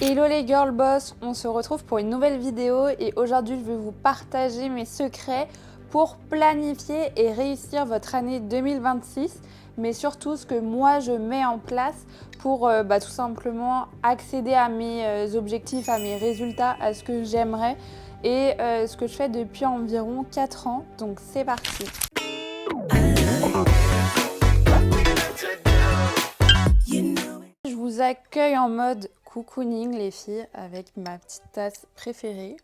Hello les girl boss, on se retrouve pour une nouvelle vidéo et aujourd'hui je vais vous partager mes secrets pour planifier et réussir votre année 2026, mais surtout ce que moi je mets en place pour tout simplement accéder à mes objectifs, à mes résultats, à ce que j'aimerais et ce que je fais depuis environ 4 ans. Donc c'est parti. Je vous accueille en mode cocooning les filles avec ma petite tasse préférée.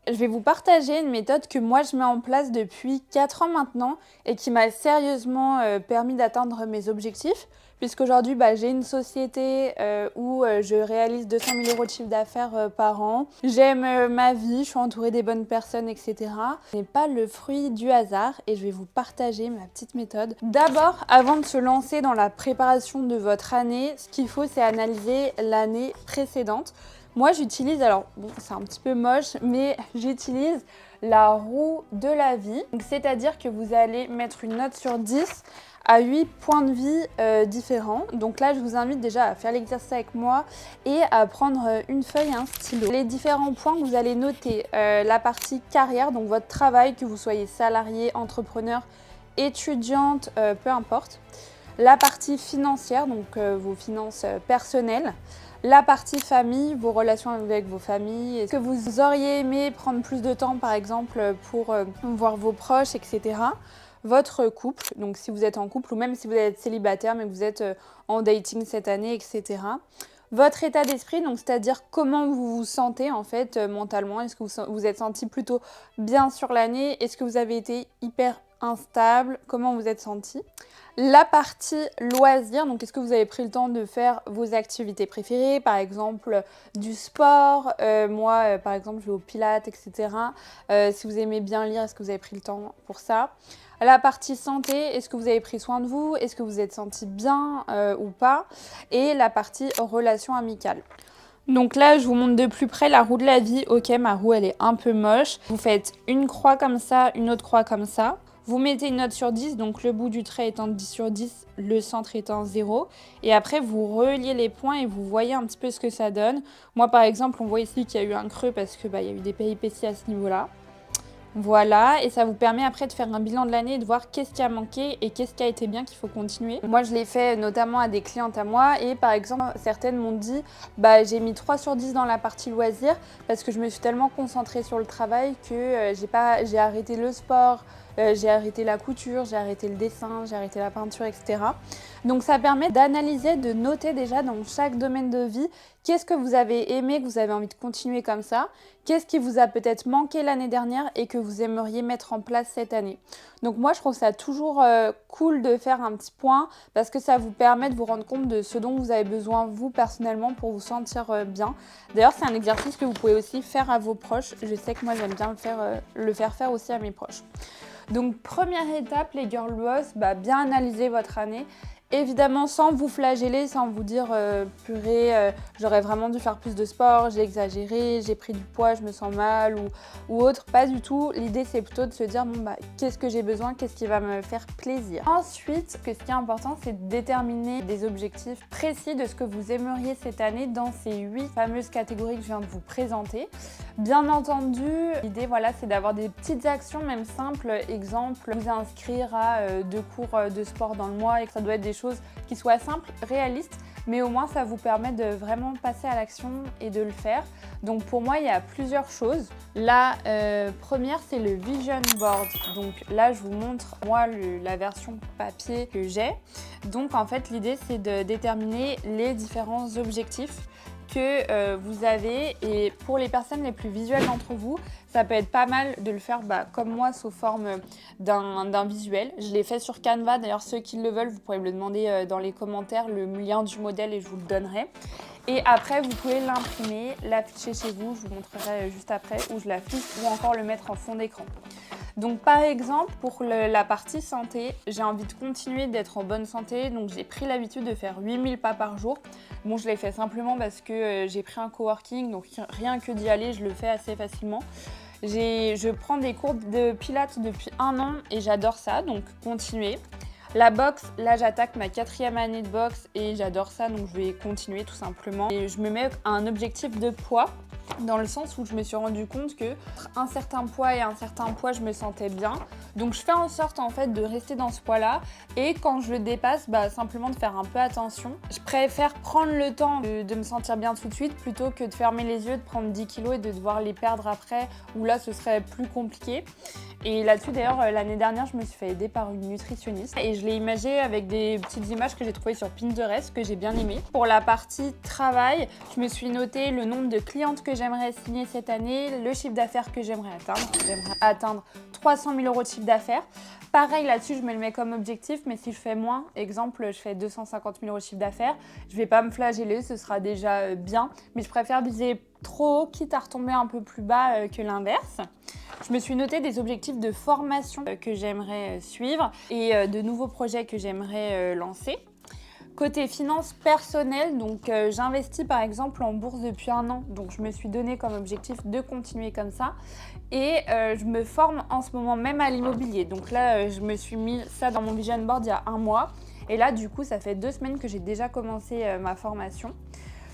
Je vais vous partager une méthode que moi je mets en place depuis 4 ans maintenant et qui m'a sérieusement permis d'atteindre mes objectifs, puisqu'aujourd'hui j'ai une société où je réalise 200 000 € de chiffre d'affaires par an. J'aime ma vie, je suis entourée des bonnes personnes, etc. Ce n'est pas le fruit du hasard et je vais vous partager ma petite méthode. D'abord, avant de se lancer dans la préparation de votre année, ce qu'il faut c'est analyser l'année précédente. Moi, j'utilise, alors bon, c'est un petit peu moche, mais j'utilise la roue de la vie. C'est-à-dire que vous allez mettre une note sur 10 à 8 points de vie différents. Donc là, je vous invite déjà à faire l'exercice avec moi et à prendre une feuille et un stylo. Les différents points que vous allez noter, la partie carrière, donc votre travail, que vous soyez salarié, entrepreneur, étudiante, peu importe. La partie financière, donc vos finances personnelles. La partie famille, vos relations avec vos familles. Est-ce que vous auriez aimé prendre plus de temps, par exemple, pour voir vos proches, etc. Votre couple, donc si vous êtes en couple ou même si vous êtes célibataire mais que vous êtes en dating cette année, etc. Votre état d'esprit, donc c'est-à-dire comment vous vous sentez en fait mentalement. Est-ce que vous vous êtes senti plutôt bien sur l'année? Est-ce que vous avez été hyper instable? Comment vous êtes senti? La partie loisirs, donc est-ce que vous avez pris le temps de faire vos activités préférées, par exemple du sport, moi par exemple je vais au pilates, etc. Si vous aimez bien lire, est-ce que vous avez pris le temps pour ça? La partie santé, est-ce que vous avez pris soin de vous? Est-ce que vous êtes senti bien ou pas? Et la partie relations amicales. Donc là, je vous montre de plus près la roue de la vie. Ok, ma roue, elle est un peu moche. Vous faites une croix comme ça, une autre croix comme ça. Vous mettez une note sur 10, donc le bout du trait étant 10 sur 10, le centre étant 0. Et après, vous reliez les points et vous voyez un petit peu ce que ça donne. Moi, par exemple, on voit ici qu'il y a eu un creux parce que il y a eu des péripéties à ce niveau-là. Voilà, et ça vous permet après de faire un bilan de l'année et de voir qu'est-ce qui a manqué et qu'est-ce qui a été bien qu'il faut continuer. Moi, je l'ai fait notamment à des clientes à moi et par exemple, certaines m'ont dit j'ai mis 3 sur 10 dans la partie loisirs parce que je me suis tellement concentrée sur le travail que j'ai arrêté le sport, j'ai arrêté la couture, j'ai arrêté le dessin, j'ai arrêté la peinture, etc. Donc ça permet d'analyser, de noter déjà dans chaque domaine de vie qu'est-ce que vous avez aimé, que vous avez envie de continuer comme ça, qu'est-ce qui vous a peut-être manqué l'année dernière et que vous aimeriez mettre en place cette année. Donc moi je trouve ça toujours cool de faire un petit point parce que ça vous permet de vous rendre compte de ce dont vous avez besoin vous personnellement pour vous sentir bien. D'ailleurs c'est un exercice que vous pouvez aussi faire à vos proches. Je sais que moi j'aime bien le faire aussi à mes proches. Donc première étape les girl boss, bien analyser votre année. Évidemment sans vous flageller, sans vous dire purée, j'aurais vraiment dû faire plus de sport, j'ai exagéré, j'ai pris du poids, je me sens mal ou autre, pas du tout. L'idée c'est plutôt de se dire qu'est-ce que j'ai besoin, qu'est-ce qui va me faire plaisir. Ensuite, ce qui est important c'est de déterminer des objectifs précis de ce que vous aimeriez cette année dans ces 8 fameuses catégories que je viens de vous présenter. Bien entendu, l'idée c'est d'avoir des petites actions, même simples, exemple, vous inscrire à 2 cours de sport dans le mois et que ça doit être des choses qui soient simples, réalistes, mais au moins ça vous permet de vraiment passer à l'action et de le faire. Donc pour moi, il y a plusieurs choses. La première, c'est le vision board. Donc là, je vous montre moi la version papier que j'ai. Donc en fait, l'idée, c'est de déterminer les différents objectifs que vous avez et pour les personnes les plus visuelles d'entre vous, ça peut être pas mal de le faire comme moi sous forme d'un visuel. Je l'ai fait sur Canva, d'ailleurs ceux qui le veulent, vous pourrez me le demander dans les commentaires, le lien du modèle et je vous le donnerai. Et après, vous pouvez l'imprimer, l'afficher chez vous, je vous montrerai juste après où je l'affiche ou encore le mettre en fond d'écran. Donc par exemple, pour la partie santé, j'ai envie de continuer d'être en bonne santé, donc j'ai pris l'habitude de faire 8000 pas par jour. Bon, je l'ai fait simplement parce que j'ai pris un coworking, donc rien que d'y aller, je le fais assez facilement. Je prends des cours de pilates depuis 1 an et j'adore ça, donc continuez. La boxe, là j'attaque ma 4e année de boxe et j'adore ça, donc je vais continuer tout simplement. Et je me mets un objectif de poids, dans le sens où je me suis rendu compte que entre un certain poids et un certain poids, je me sentais bien. Donc je fais en sorte en fait de rester dans ce poids-là, et quand je le dépasse, simplement de faire un peu attention. Je préfère prendre le temps de me sentir bien tout de suite plutôt que de fermer les yeux, de prendre 10 kilos et de devoir les perdre après, où là ce serait plus compliqué. Et là-dessus d'ailleurs, l'année dernière, je me suis fait aider par une nutritionniste et je l'ai imagé avec des petites images que j'ai trouvées sur Pinterest que j'ai bien aimées. Pour la partie travail, je me suis noté le nombre de clientes que j'aimerais signer cette année, le chiffre d'affaires que j'aimerais atteindre. J'aimerais atteindre 300 000 € de chiffre d'affaires. Pareil, là-dessus, je me le mets comme objectif, mais si je fais moins, exemple, je fais 250 000 € de chiffre d'affaires, je vais pas me flageller, ce sera déjà bien, mais je préfère viser trop haut, quitte à retomber un peu plus bas que l'inverse. Je me suis noté des objectifs de formation que j'aimerais suivre et de nouveaux projets que j'aimerais lancer. Côté finances personnelles, donc j'investis par exemple en bourse depuis 1 an, donc je me suis donné comme objectif de continuer comme ça. Et je me forme en ce moment même à l'immobilier. Donc là, je me suis mis ça dans mon vision board il y a 1 mois. Et là, du coup, ça fait 2 semaines que j'ai déjà commencé ma formation.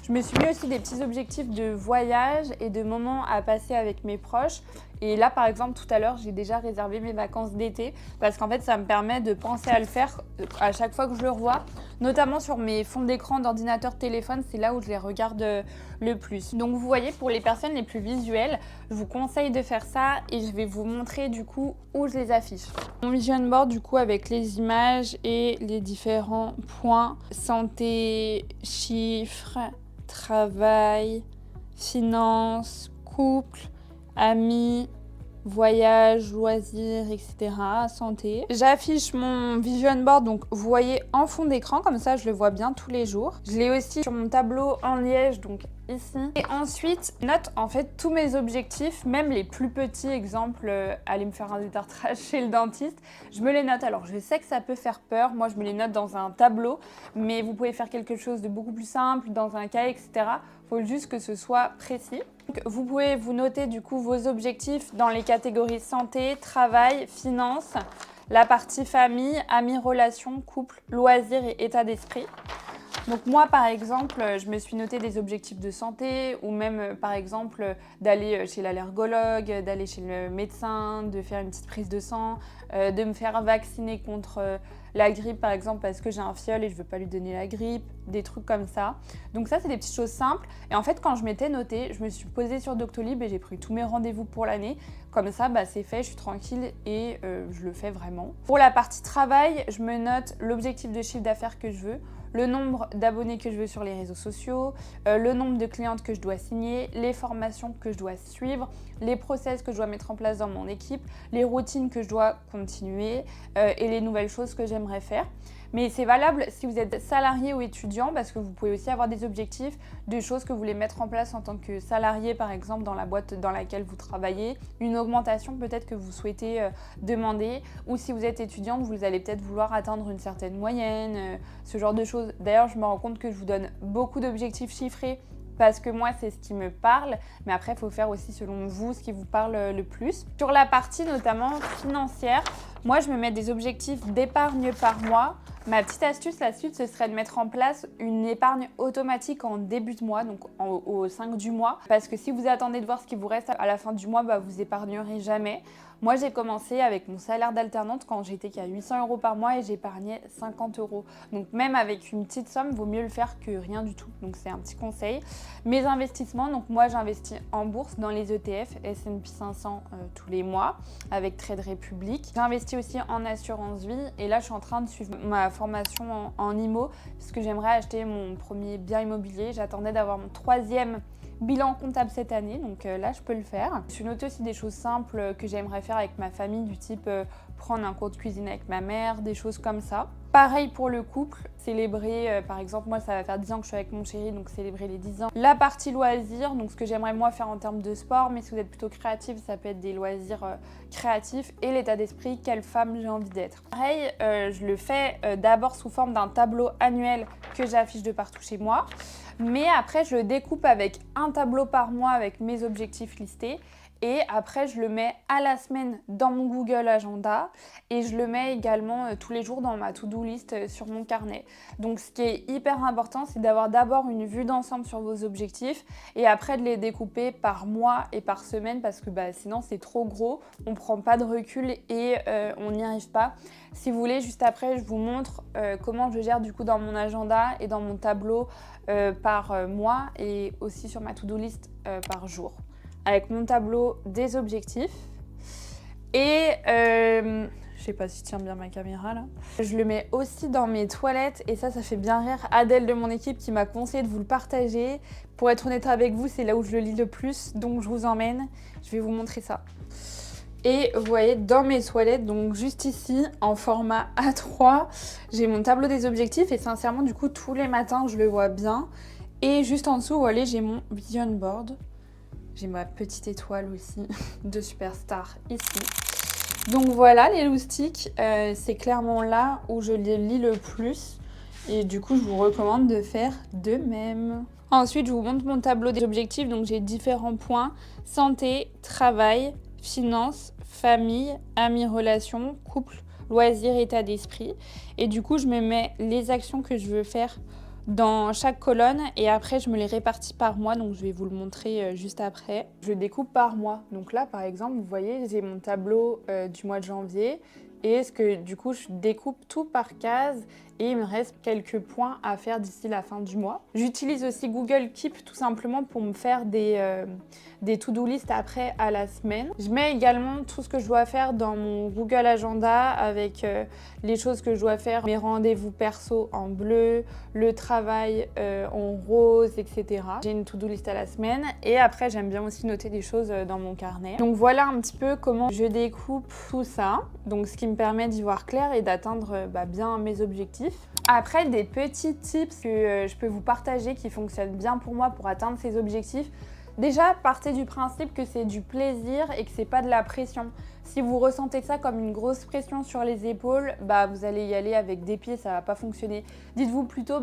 Je me suis mis aussi des petits objectifs de voyage et de moments à passer avec mes proches. Et là, par exemple, tout à l'heure, j'ai déjà réservé mes vacances d'été parce qu'en fait, ça me permet de penser à le faire à chaque fois que je le revois, notamment sur mes fonds d'écran d'ordinateur, téléphone, c'est là où je les regarde le plus. Donc, vous voyez, pour les personnes les plus visuelles, je vous conseille de faire ça et je vais vous montrer du coup où je les affiche. Mon vision board, du coup, avec les images et les différents points, santé, chiffres, travail, finances, couple, amis, voyage, loisirs, etc. Santé. J'affiche mon vision board, donc vous voyez en fond d'écran, comme ça je le vois bien tous les jours. Je l'ai aussi sur mon tableau en liège, donc ici. Et ensuite, note en fait tous mes objectifs, même les plus petits, exemple aller me faire un détartrage chez le dentiste, je me les note. Alors je sais que ça peut faire peur, moi je me les note dans un tableau, mais vous pouvez faire quelque chose de beaucoup plus simple, dans un cahier, etc. Il faut juste que ce soit précis. Donc, vous pouvez vous noter du coup vos objectifs dans les catégories santé, travail, finances, la partie famille, amis, relations, couple, loisirs et état d'esprit. Donc moi, par exemple, je me suis noté des objectifs de santé ou même, par exemple, d'aller chez l'allergologue, d'aller chez le médecin, de faire une petite prise de sang, de me faire vacciner contre la grippe, par exemple, parce que j'ai un filleul et je ne veux pas lui donner la grippe, des trucs comme ça. Donc ça, c'est des petites choses simples. Et en fait, quand je m'étais notée, je me suis posée sur Doctolib et j'ai pris tous mes rendez-vous pour l'année. Comme ça, c'est fait, je suis tranquille et je le fais vraiment. Pour la partie travail, je me note l'objectif de chiffre d'affaires que je veux, le nombre d'abonnés que je veux sur les réseaux sociaux, le nombre de clientes que je dois signer, les formations que je dois suivre, les process que je dois mettre en place dans mon équipe, les routines que je dois continuer et les nouvelles choses que j'aimerais faire. Mais c'est valable si vous êtes salarié ou étudiant parce que vous pouvez aussi avoir des objectifs de choses que vous voulez mettre en place en tant que salarié, par exemple dans la boîte dans laquelle vous travaillez, une augmentation peut-être que vous souhaitez demander, ou si vous êtes étudiante, vous allez peut-être vouloir atteindre une certaine moyenne, ce genre de choses. D'ailleurs, je me rends compte que je vous donne beaucoup d'objectifs chiffrés parce que moi, c'est ce qui me parle. Mais après, il faut faire aussi selon vous ce qui vous parle le plus. Sur la partie notamment financière, moi, je me mets des objectifs d'épargne par mois. Ma petite astuce là-dessus, ce serait de mettre en place une épargne automatique en début de mois, donc au 5 du mois. Parce que si vous attendez de voir ce qui vous reste à la fin du mois, vous épargnerez jamais. Moi, j'ai commencé avec mon salaire d'alternante quand j'étais qu'à 800 € par mois et j'épargnais 50 €. Donc même avec une petite somme, il vaut mieux le faire que rien du tout. Donc c'est un petit conseil. Mes investissements, donc moi j'investis en bourse dans les ETF, S&P 500 tous les mois avec Trade Republic. J'investis aussi en assurance vie et là je suis en train de suivre ma formation en IMO parce que j'aimerais acheter mon premier bien immobilier. J'attendais d'avoir mon 3e bilan comptable cette année, donc là je peux le faire. Je suis notée aussi des choses simples que j'aimerais faire avec ma famille, du type prendre un cours de cuisine avec ma mère, des choses comme ça. Pareil pour le couple, célébrer, par exemple moi ça va faire 10 ans que je suis avec mon chéri, donc célébrer les 10 ans. La partie loisirs, donc ce que j'aimerais moi faire en termes de sport, mais si vous êtes plutôt créatif, ça peut être des loisirs créatifs. Et l'état d'esprit, quelle femme j'ai envie d'être. Pareil, je le fais d'abord sous forme d'un tableau annuel que j'affiche de partout chez moi. Mais après, je le découpe avec un tableau par mois avec mes objectifs listés Et après, je le mets à la semaine dans mon Google Agenda et je le mets également tous les jours dans ma to-do list sur mon carnet. Donc ce qui est hyper important, c'est d'avoir d'abord une vue d'ensemble sur vos objectifs et après de les découper par mois et par semaine parce que sinon c'est trop gros, on ne prend pas de recul et on n'y arrive pas. Si vous voulez, juste après, je vous montre comment je gère du coup dans mon agenda et dans mon tableau par mois et aussi sur ma to-do list par jour. Avec mon tableau des objectifs. Et je sais pas si je tiens bien ma caméra là. Je le mets aussi dans mes toilettes et ça fait bien rire Adèle de mon équipe qui m'a conseillé de vous le partager. Pour être honnête avec vous, c'est là où je le lis le plus, donc je vous emmène. Je vais vous montrer ça. Et vous voyez, dans mes toilettes, donc juste ici, en format A3, j'ai mon tableau des objectifs et sincèrement, du coup, tous les matins, je le vois bien. Et juste en dessous, vous voyez, j'ai mon vision board. J'ai ma petite étoile aussi de Superstar ici. Donc voilà les loustiques, c'est clairement là où je les lis le plus. Et du coup, je vous recommande de faire de même. Ensuite, je vous montre mon tableau des objectifs. Donc j'ai différents points. Santé, travail, finances, famille, amis, relations, couple, loisirs, état d'esprit. Et du coup, je me mets les actions que je veux faire dans chaque colonne et après je me les répartis par mois, donc je vais vous le montrer juste après. Je découpe par mois, donc là par exemple vous voyez j'ai mon tableau du mois de janvier et du coup je découpe tout par case et il me reste quelques points à faire d'ici la fin du mois. J'utilise aussi Google Keep tout simplement pour me faire des to-do list après à la semaine. Je mets également tout ce que je dois faire dans mon Google Agenda avec les choses que je dois faire, mes rendez-vous perso en bleu, le travail en rose, etc. J'ai une to-do list à la semaine et après j'aime bien aussi noter des choses dans mon carnet. Donc voilà un petit peu comment je découpe tout ça, donc ce qui me permet d'y voir clair et d'atteindre bien mes objectifs. Après, des petits tips que je peux vous partager qui fonctionnent bien pour moi pour atteindre ces objectifs. Déjà, partez du principe que c'est du plaisir et que c'est pas de la pression. Si vous ressentez ça comme une grosse pression sur les épaules, vous allez y aller avec des pieds, ça va pas fonctionner. Dites-vous plutôt,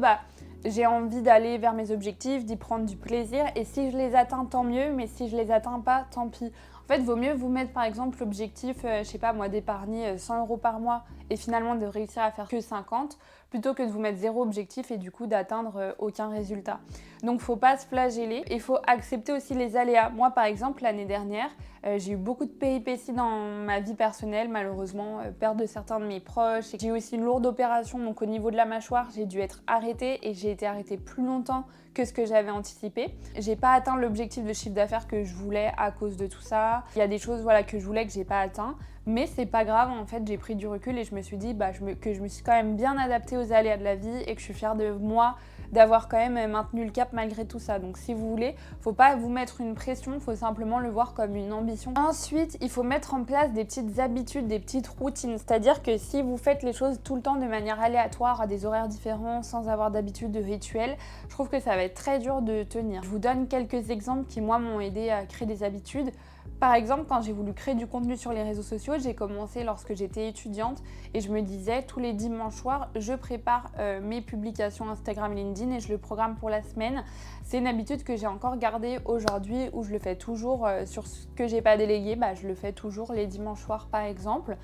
j'ai envie d'aller vers mes objectifs, d'y prendre du plaisir et si je les atteins, tant mieux, mais si je les atteins pas, tant pis. En fait, vaut mieux vous mettre par exemple l'objectif, je sais pas moi, d'épargner 100 € par mois et finalement de réussir à faire que 50 plutôt que de vous mettre zéro objectif et du coup d'atteindre aucun résultat. Donc faut pas se flageller, il faut accepter aussi les aléas. Moi par exemple l'année dernière, j'ai eu beaucoup de péripéties dans ma vie personnelle, malheureusement, perte de certains de mes proches. J'ai eu aussi une lourde opération, donc au niveau de la mâchoire, j'ai dû être arrêtée et j'ai été arrêtée plus longtemps que ce que j'avais anticipé. J'ai pas atteint l'objectif de chiffre d'affaires que je voulais à cause de tout ça. Il y a des choses que je voulais que j'ai pas atteint, mais c'est pas grave, en fait j'ai pris du recul et je me suis dit que je me suis quand même bien adaptée aux aléas de la vie et que je suis fière de moi d'avoir quand même maintenu le cap malgré tout ça. Donc si vous voulez, faut pas vous mettre une pression, faut simplement le voir comme une ambition. Ensuite, il faut mettre en place des petites habitudes, des petites routines. C'est-à-dire que si vous faites les choses tout le temps de manière aléatoire, à des horaires différents, sans avoir d'habitude de rituel, je trouve que ça va être très dur de tenir. Je vous donne quelques exemples qui, moi, m'ont aidé à créer des habitudes. Par exemple, quand j'ai voulu créer du contenu sur les réseaux sociaux, j'ai commencé lorsque j'étais étudiante et je me disais tous les dimanches soirs, je prépare mes publications Instagram et LinkedIn et je le programme pour la semaine. C'est une habitude que j'ai encore gardée aujourd'hui où je le fais toujours sur ce que j'ai pas délégué, je le fais toujours les dimanches soirs par exemple.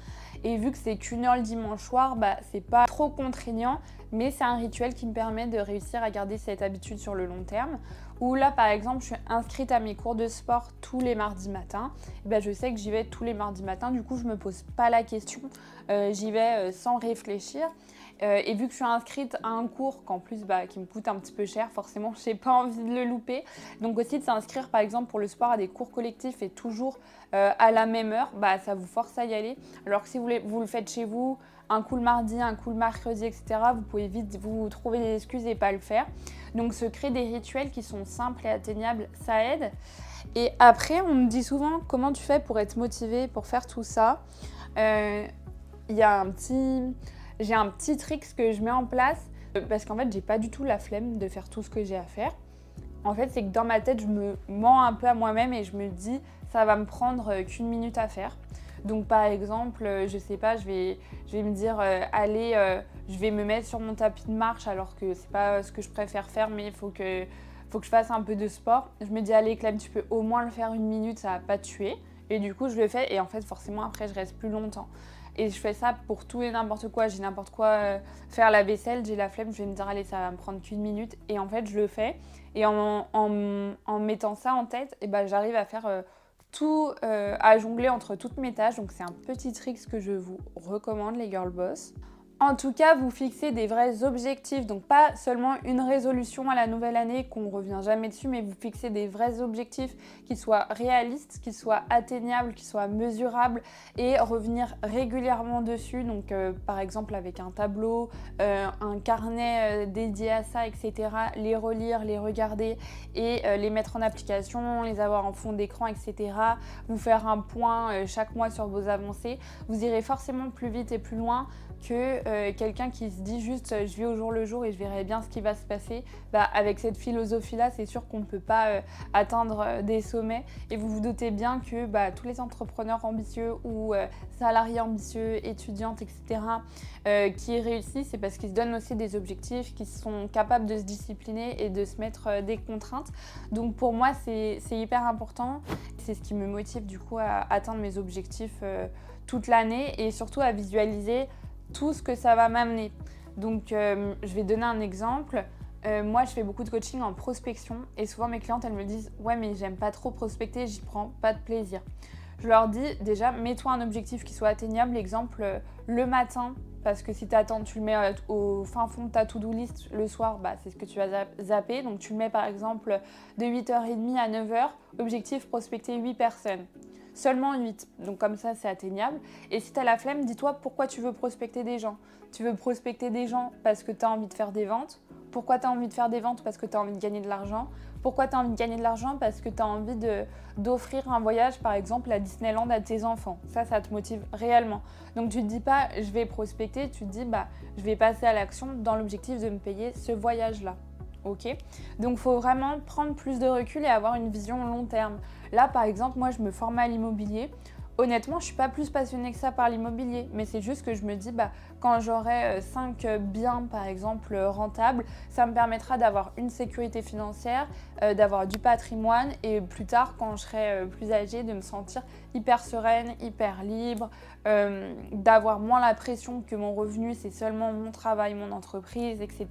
Et vu que c'est qu'une heure le dimanche soir, c'est pas trop contraignant, mais c'est un rituel qui me permet de réussir à garder cette habitude sur le long terme. Ou là par exemple je suis inscrite à mes cours de sport tous les mardis matins, et je sais que j'y vais tous les mardis matins, du coup je me pose pas la question, j'y vais sans réfléchir. Et vu que je suis inscrite à un cours qu'en plus qui me coûte un petit peu cher, forcément je n'ai pas envie de le louper. Donc aussi de s'inscrire par exemple pour le sport à des cours collectifs et toujours à la même heure, ça vous force à y aller. Alors que si vous le faites chez vous, un coup le mardi, un coup le mercredi, etc., vous pouvez vite vous trouver des excuses et pas le faire. Donc se créer des rituels qui sont simples et atteignables, ça aide. Et après, on me dit souvent comment tu fais pour être motivé, pour faire tout ça. J'ai un petit trick que je mets en place parce qu'en fait, j'ai pas du tout la flemme de faire tout ce que j'ai à faire. En fait, c'est que dans ma tête, je me mens un peu à moi-même et je me dis ça va me prendre qu'1 minute à faire. Donc par exemple, je sais pas, je vais me dire allez, je vais me mettre sur mon tapis de marche alors que c'est pas ce que je préfère faire, mais il faut que faut que je fasse un peu de sport. Je me dis, allez Clem, tu peux au moins le faire 1 minute, ça va pas te tuer. Et du coup, je le fais et en fait, forcément, après, je reste plus longtemps. Et je fais ça pour tout et n'importe quoi. J'ai n'importe quoi, faire la vaisselle, j'ai la flemme, je vais me dire, allez, ça va me prendre qu'1 minute. Et en fait, je le fais. Et en mettant ça en tête, et ben, j'arrive à faire tout, à jongler entre toutes mes tâches. Donc, c'est un petit trick que je vous recommande, les girl boss. En tout cas, vous fixez des vrais objectifs, donc pas seulement une résolution à la nouvelle année qu'on revient jamais dessus, mais vous fixez des vrais objectifs qui soient réalistes, qui soient atteignables, qui soient mesurables et revenir régulièrement dessus. Donc par exemple avec un tableau, un carnet dédié à ça, etc. Les relire, les regarder et les mettre en application, les avoir en fond d'écran, etc. Vous faire un point chaque mois sur vos avancées. Vous irez forcément plus vite et plus loin que quelqu'un qui se dit juste je vis au jour le jour et je verrai bien ce qui va se passer. Bah, avec cette philosophie-là, c'est sûr qu'on ne peut pas atteindre des sommets. Et vous vous doutez bien que tous les entrepreneurs ambitieux ou salariés ambitieux, étudiantes, etc. Qui réussissent, c'est parce qu'ils se donnent aussi des objectifs, qu'ils sont capables de se discipliner et de se mettre des contraintes. Donc pour moi, c'est hyper important. C'est ce qui me motive du coup à atteindre mes objectifs toute l'année et surtout à visualiser tout ce que ça va m'amener. Donc je vais donner un exemple. Moi je fais beaucoup de coaching en prospection et souvent mes clientes elles me disent ouais mais j'aime pas trop prospecter, j'y prends pas de plaisir. Je leur dis déjà mets-toi un objectif qui soit atteignable, exemple le matin, parce que si tu attends, tu le mets au fin fond de ta to-do list le soir, c'est ce que tu vas zapper. Donc tu le mets par exemple de 8h30 à 9h, objectif prospecter 8 personnes. Seulement 8, donc comme ça c'est atteignable. Et si tu as la flemme, dis-toi pourquoi tu veux prospecter des gens. Tu veux prospecter des gens parce que tu as envie de faire des ventes. Pourquoi tu as envie de faire des ventes? Parce que tu as envie de gagner de l'argent. Pourquoi tu as envie de gagner de l'argent? Parce que tu as envie d'offrir un voyage par exemple à Disneyland à tes enfants. Ça te motive réellement. Donc tu ne te dis pas je vais prospecter, tu te dis je vais passer à l'action dans l'objectif de me payer ce voyage-là. Ok, donc il faut vraiment prendre plus de recul et avoir une vision long terme. Là, par exemple, moi, je me forme à l'immobilier. Honnêtement, je ne suis pas plus passionnée que ça par l'immobilier, mais c'est juste que je me dis, quand j'aurai 5 biens, par exemple, rentables, ça me permettra d'avoir une sécurité financière, d'avoir du patrimoine et plus tard, quand je serai plus âgée, de me sentir hyper sereine, hyper libre, d'avoir moins la pression que mon revenu, c'est seulement mon travail, mon entreprise, etc.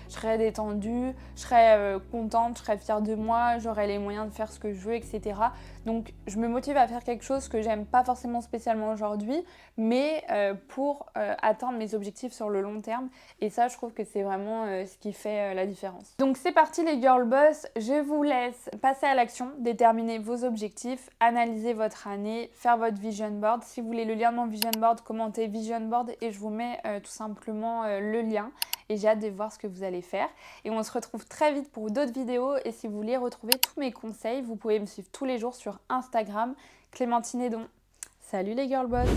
Je serai détendue, je serai contente, je serai fière de moi, j'aurai les moyens de faire ce que je veux, etc. Donc, je me motive à faire quelque chose que j'aime pas forcément spécialement aujourd'hui, mais pour atteindre mes objectifs sur le long terme. Et ça, je trouve que c'est vraiment ce qui fait la différence. Donc, c'est parti les girl boss. Je vous laisse passer à l'action, déterminer vos objectifs, analyser votre année, faire votre vision board. Si vous voulez le lien de mon vision board, commentez vision board et je vous mets tout simplement le lien. Et j'ai hâte de voir ce que vous allez faire. Et on se retrouve très vite pour d'autres vidéos. Et si vous voulez retrouver tous mes conseils, vous pouvez me suivre tous les jours sur Instagram, Clémentine Edon. Salut les girl boss!